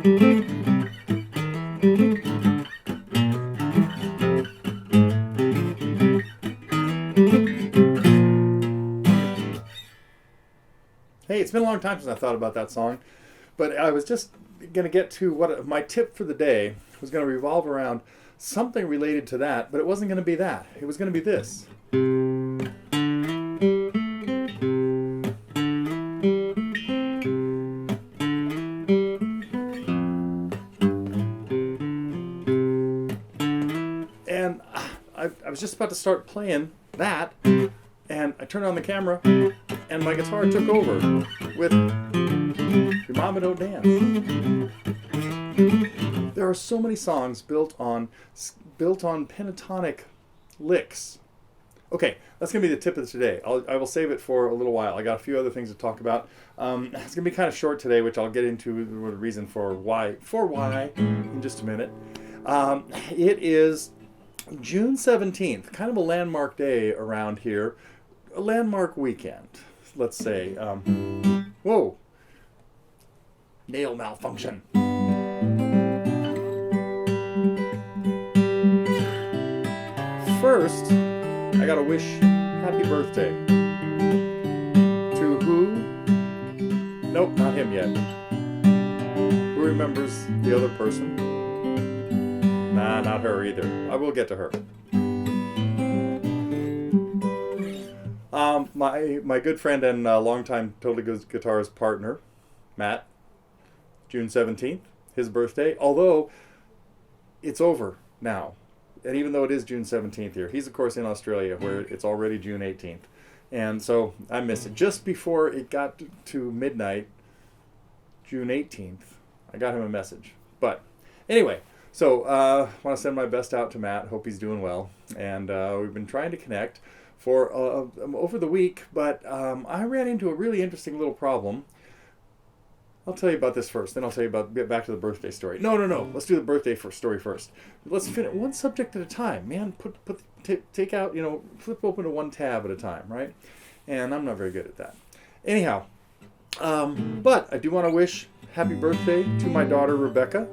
Hey, it's been a long time since I thought about that song, but I was just going to get to what my tip for the day was going to revolve around something related to that, but it wasn't going to be that. It was going to be this. And I was just about to start playing that, and I turned on the camera, and my guitar took over with Your Mama Don't Dance. There are so many songs built on pentatonic licks. Okay, that's going to be the tip of today. I will save it for a little while. I got a few other things to talk about. It's going to be kind of short today, which I'll get into the reason for why in just a minute. It is June 17th, kind of a landmark day around here. A landmark weekend, let's say. Whoa. Nail malfunction. First, I gotta wish happy birthday. To who? Nope, not him yet. Who remembers the other person? Nah, not her either. I will get to her. My good friend and longtime Totally Good guitarist partner, Matt, June 17th, his birthday. Although it's over now, and even though it is June 17th here, he's of course in Australia where it's already June 18th, and so I missed it. Just before it got to midnight, June 18th, I got him a message. But anyway, so I want to send my best out to Matt. Hope he's doing well, and we've been trying to connect for over the week, but I ran into a really interesting little problem. I'll tell you about this first, then I'll tell you get back to the birthday story. No. Let's do the birthday story first. Let's finish one subject at a time, man. Take out, flip open to one tab at a time, right? And I'm not very good at that. Anyhow, but I do want to wish happy birthday to my daughter Rebecca,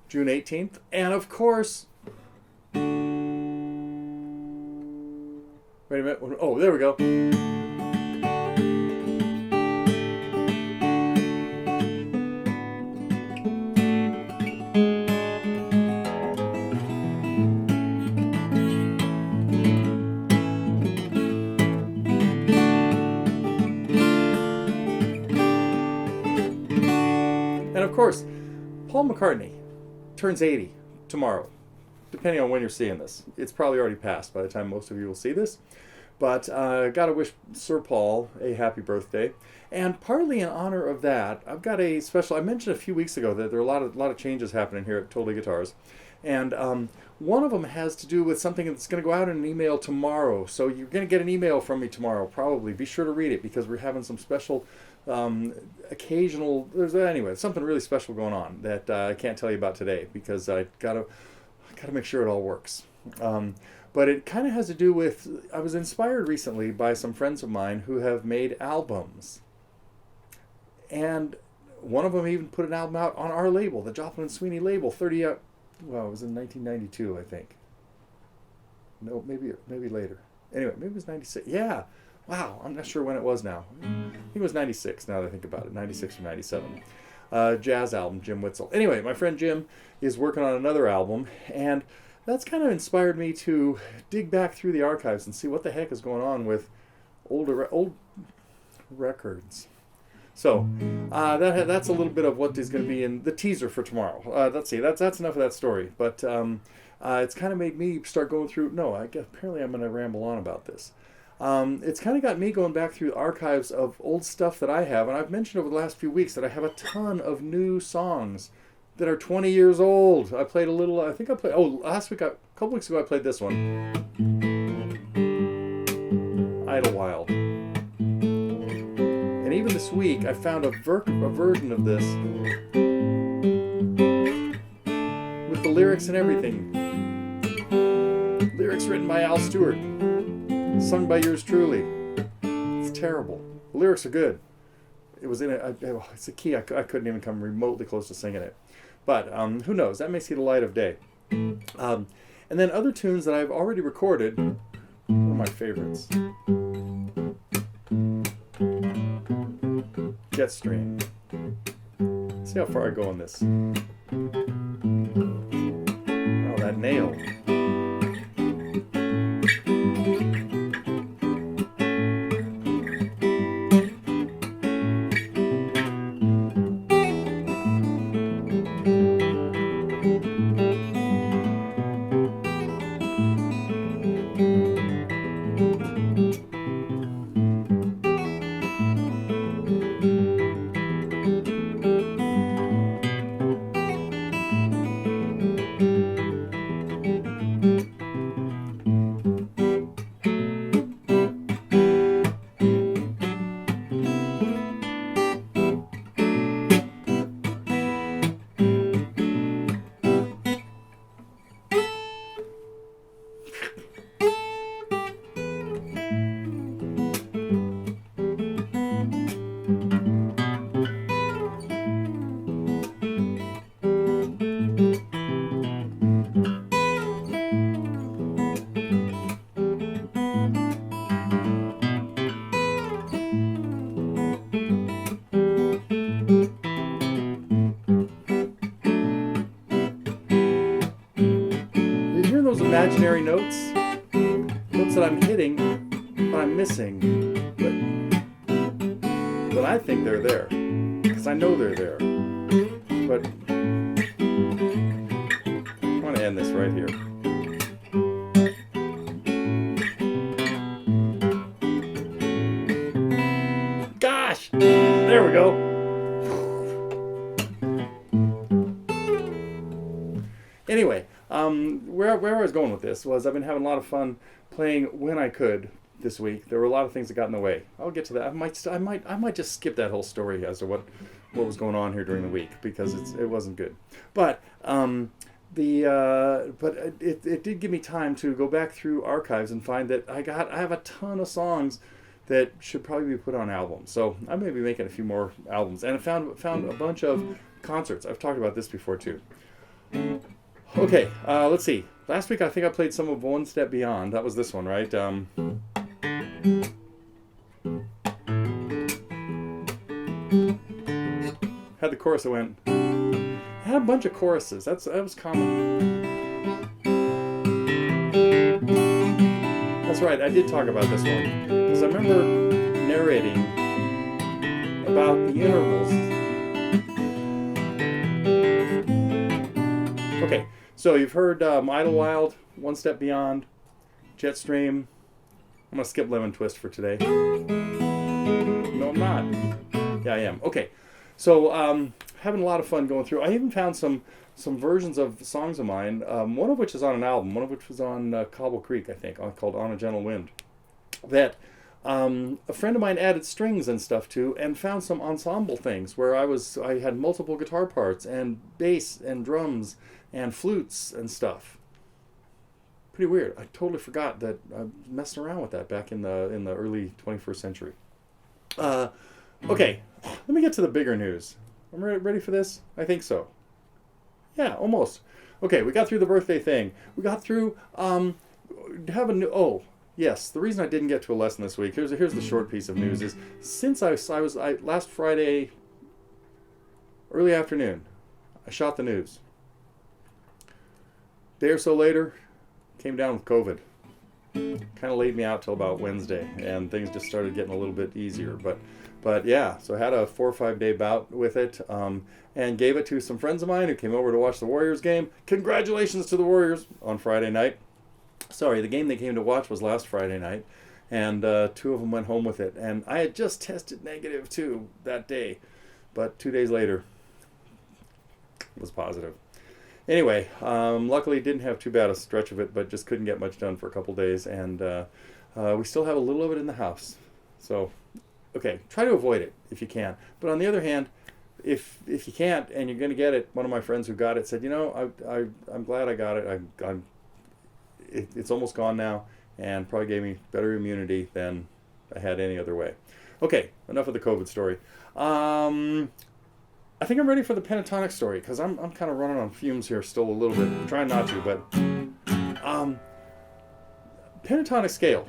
June 18th, and of course. Wait a minute. Oh, there we go. And of course, Paul McCartney turns 80 tomorrow, depending on when you're seeing this. It's probably already passed by the time most of you will see this. But got to wish Sir Paul a happy birthday. And partly in honor of that, I've got a special. I mentioned a few weeks ago that there are a lot of changes happening here at Totally Guitars. And one of them has to do with something that's going to go out in an email tomorrow. So you're going to get an email from me tomorrow, probably. Be sure to read it because we're having some special occasional. Anyway, something really special going on that I can't tell you about today because I got to make sure it all works. But it kind of has to do with, I was inspired recently by some friends of mine who have made albums. And one of them even put an album out on our label, the Joplin Sweeney label, it was in 1992, I think. No, maybe later. Anyway, maybe it was 96. Yeah. Wow, I'm not sure when it was now. I think it was 96 now that I think about it, 96 or 97. Jazz album, Jim Witzel. Anyway, my friend Jim is working on another album, and that's kind of inspired me to dig back through the archives and see what the heck is going on with old records. So that's a little bit of what is going to be in the teaser for tomorrow. Let's see, that's enough of that story. But it's kind of made me start going through. No, I guess apparently I'm going to ramble on about this. It's kind of got me going back through the archives of old stuff that I have, and I've mentioned over the last few weeks that I have a ton of new songs that are 20 years old. I played a little, a couple weeks ago I played this one. Idylwild. And even this week I found a version of this with the lyrics and everything. Lyrics written by Al Stewart, sung by yours truly. It's terrible. The lyrics are good. it was in it's a key I couldn't even come remotely close to singing it. But who knows? That may see the light of day. And then other tunes that I've already recorded. One of my favorites. Jetstream. See how far I go on this. Oh, that nail. Imaginary notes that I'm hitting, but I'm missing, but I think they're there, because I know they're there, but I want to end this right here. Gosh, there we go. Anyway, where I was going with this was I've been having a lot of fun playing when I could this week. There were a lot of things that got in the way. I'll get to that. I might just skip that whole story as to what was going on here during the week because it wasn't good. But it did give me time to go back through archives and find that I have a ton of songs that should probably be put on albums. So I may be making a few more albums, and I found a bunch of concerts. I've talked about this before too. Okay, let's see. Last week I think I played some of One Step Beyond. That was this one, right? Had the chorus that went. I had a bunch of choruses. That was common. That's right. I did talk about this one because I remember narrating about the intervals. Okay. So you've heard Idylwild, One Step Beyond, Jetstream. I'm going to skip Lemon Twist for today. No, I'm not. Yeah, I am. Okay. So having a lot of fun going through. I even found some versions of songs of mine, one of which is on an album, one of which was on Cobble Creek, I think, called On a Gentle Wind, that a friend of mine added strings and stuff to, and found some ensemble things where I had multiple guitar parts and bass and drums and flutes and stuff. Pretty weird. I totally forgot that I was messing around with that back in the early 21st century. Okay, let me get to the bigger news. I'm ready for this? I think so. Yeah, almost. Okay, we got through the birthday thing. We got through yes, the reason I didn't get to a lesson this week, here's the short piece of news, is since I last Friday early afternoon, I shot the news. Day or so later, came down with COVID. Kind of laid me out till about Wednesday, and things just started getting a little bit easier. But yeah, so I had a 4 or 5 day bout with it, and gave it to some friends of mine who came over to watch the Warriors game. Congratulations to the Warriors on Friday night. Sorry, the game they came to watch was last Friday night, and 2 of them went home with it. And I had just tested negative too that day, but 2 days later, it was positive. Anyway, luckily didn't have too bad a stretch of it, but just couldn't get much done for a couple days, and we still have a little of it in the house. So, okay, try to avoid it if you can. But on the other hand, if you can't and you're going to get it, one of my friends who got it said, I'm glad I got it. It's almost gone now, and probably gave me better immunity than I had any other way. Okay, enough of the COVID story. I think I'm ready for the pentatonic story because I'm kind of running on fumes here still a little bit. I'm trying not to, but pentatonic scale.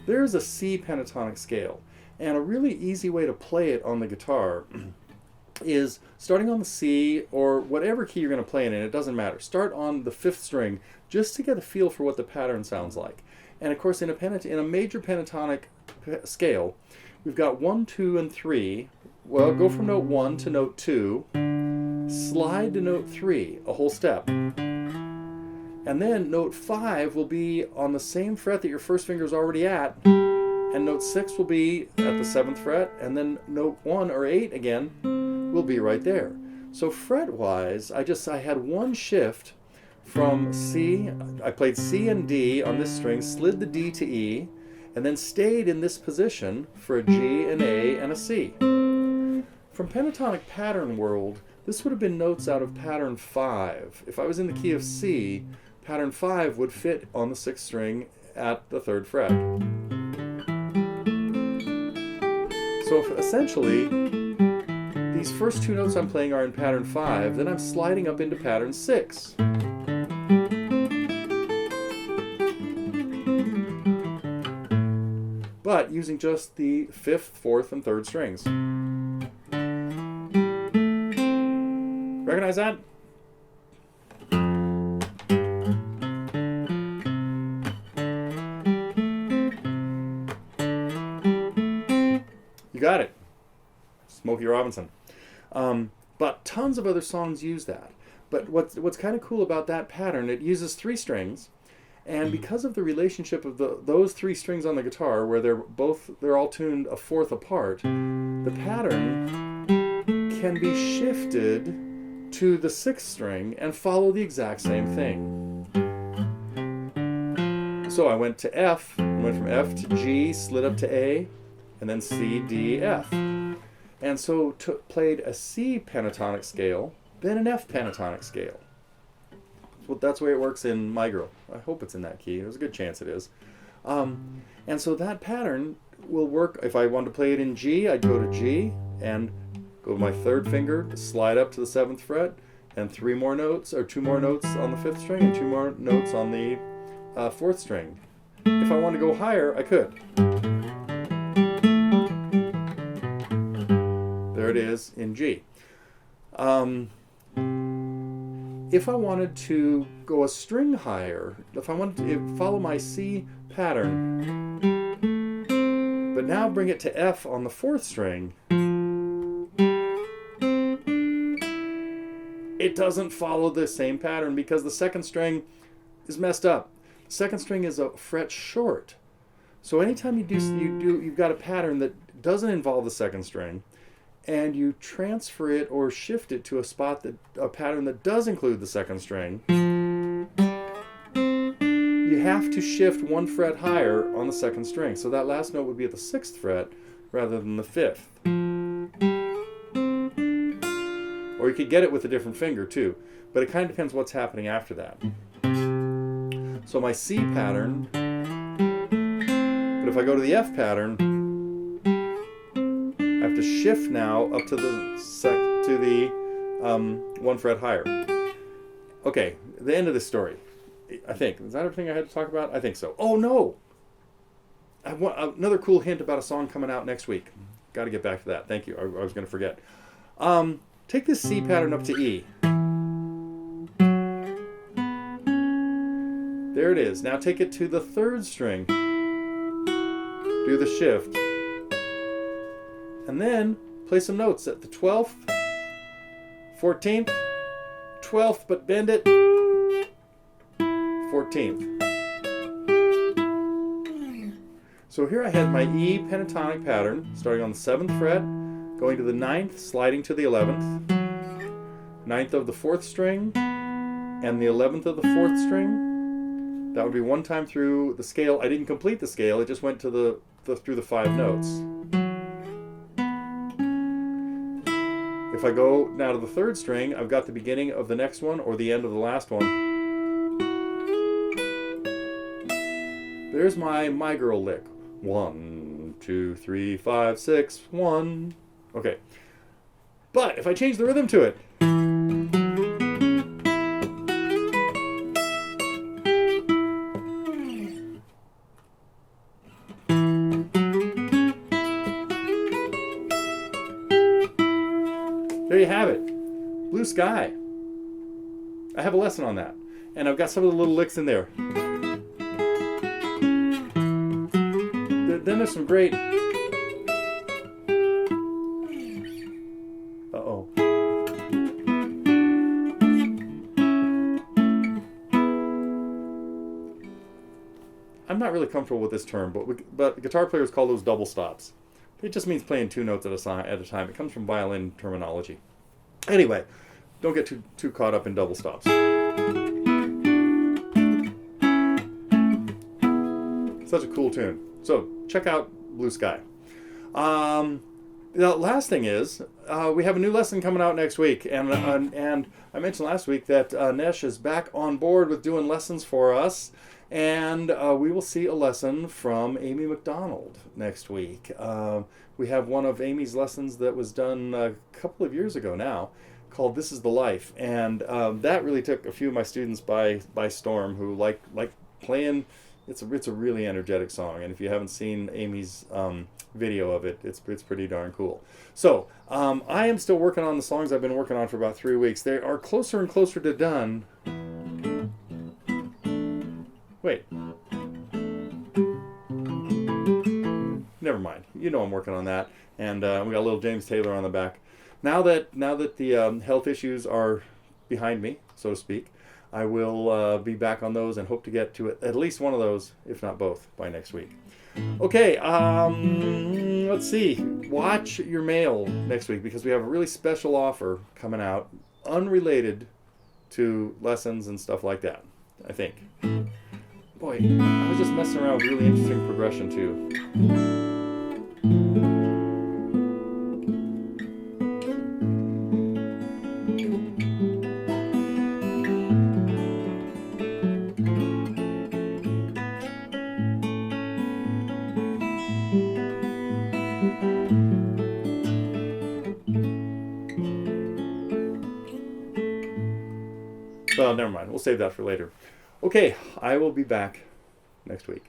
There's a C pentatonic scale, and a really easy way to play it on the guitar is starting on the C or whatever key you're going to play it in. It doesn't matter. Start on the 5th string just to get a feel for what the pattern sounds like. And of course, in a major pentatonic scale, we've got 1, 2, and 3. Well, go from note 1 to note 2, slide to note 3, a whole step. And then note 5 will be on the same fret that your first finger is already at, and note 6 will be at the 7th fret, and then note 1 or 8 again will be right there. So fret-wise, I had one shift from C. I played C and D on this string, slid the D to E, and then stayed in this position for a G, an A, and a C. From pentatonic pattern world, this would have been notes out of pattern 5. If I was in the key of C, pattern 5 would fit on the 6th string at the 3rd fret. So essentially, these first 2 notes I'm playing are in pattern 5, then I'm sliding up into pattern 6. But using just the 5th, 4th, and 3rd strings. Recognize that? You got it. Smokey Robinson. But tons of other songs use that. But what's kind of cool about that pattern, it uses 3 strings. And because of the relationship of those 3 strings on the guitar, where they're all tuned a 4th apart, the pattern can be shifted to the 6th string and follow the exact same thing. So I went to F, went from F to G, slid up to A, and then C, D, F. And so played a C pentatonic scale, then an F pentatonic scale. Well, that's the way it works in My Girl. I hope it's in that key. There's a good chance it is. And so that pattern will work. If I wanted to play it in G, I'd go to G and go with my 3rd finger, slide up to the 7th fret, and 3 more notes, or 2 more notes on the 5th string, and 2 more notes on the 4th string. If I want to go higher, I could. There it is in G. If I wanted to go a string higher, if I wanted to follow my C pattern, but now bring it to F on the 4th string, it doesn't follow the same pattern because the 2nd string is messed up. The 2nd string is a fret short. So anytime you've got a pattern that doesn't involve the 2nd string, and you transfer it or shift it to a pattern that does include the 2nd string, you have to shift 1 fret higher on the 2nd string. So that last note would be at the 6th fret rather than the 5th. Or you could get it with a different finger too, but it kind of depends what's happening after that. So my C pattern, but if I go to the F pattern, I have to shift now up to the 1 fret higher. Okay, the end of this story, I think. Is that everything I had to talk about? I think so. Oh no! I want another cool hint about a song coming out next week. Got to get back to that. Thank you. I was going to forget. Take this C pattern up to E. There it is. Now take it to the 3rd string. Do the shift. And then play some notes at the 12th, 14th, 12th, but bend it, 14th. So here I had my E pentatonic pattern, starting on the 7th fret, going to the 9th, sliding to the 11th, 9th of the 4th string, and the 11th of the 4th string. That would be 1 time through the scale. I didn't complete the scale, it just went to through the 5 notes. If I go now to the 3rd string, I've got the beginning of the next one or the end of the last one. There's my Girl lick. 1, 2, 3, 5, 6, 1. Okay. But if I change the rhythm to it, there you have it. Blue Sky. I have a lesson on that. And I've got some of the little licks in there. Then there's some great... Uh-oh. I'm not really comfortable with this term, but guitar players call those double stops. It just means playing 2 notes at a time. It comes from violin terminology. Anyway, don't get too caught up in double stops. Such a cool tune. So check out Blue Sky. The last thing is we have a new lesson coming out next week, and I mentioned last week that Nesh is back on board with doing lessons for us, and we will see a lesson from Amy MacDonald next week. We have one of Amy's lessons that was done a couple of years ago now, called "This Is the Life," and that really took a few of my students by storm, who like playing. It's a really energetic song, and if you haven't seen Amy's video of it, it's pretty darn cool. So I am still working on the songs I've been working on for about 3 weeks. They are closer and closer to done. Wait. Never mind. You know I'm working on that, and we got a little James Taylor on the back. Now that the health issues are behind me, so to speak, I will be back on those and hope to get to at least one of those, if not both, by next week. Okay, let's see. Watch your mail next week, because we have a really special offer coming out, unrelated to lessons and stuff like that, I think. Boy, I was just messing around with really interesting progression, too. Well, never mind. We'll save that for later. Okay, I will be back next week.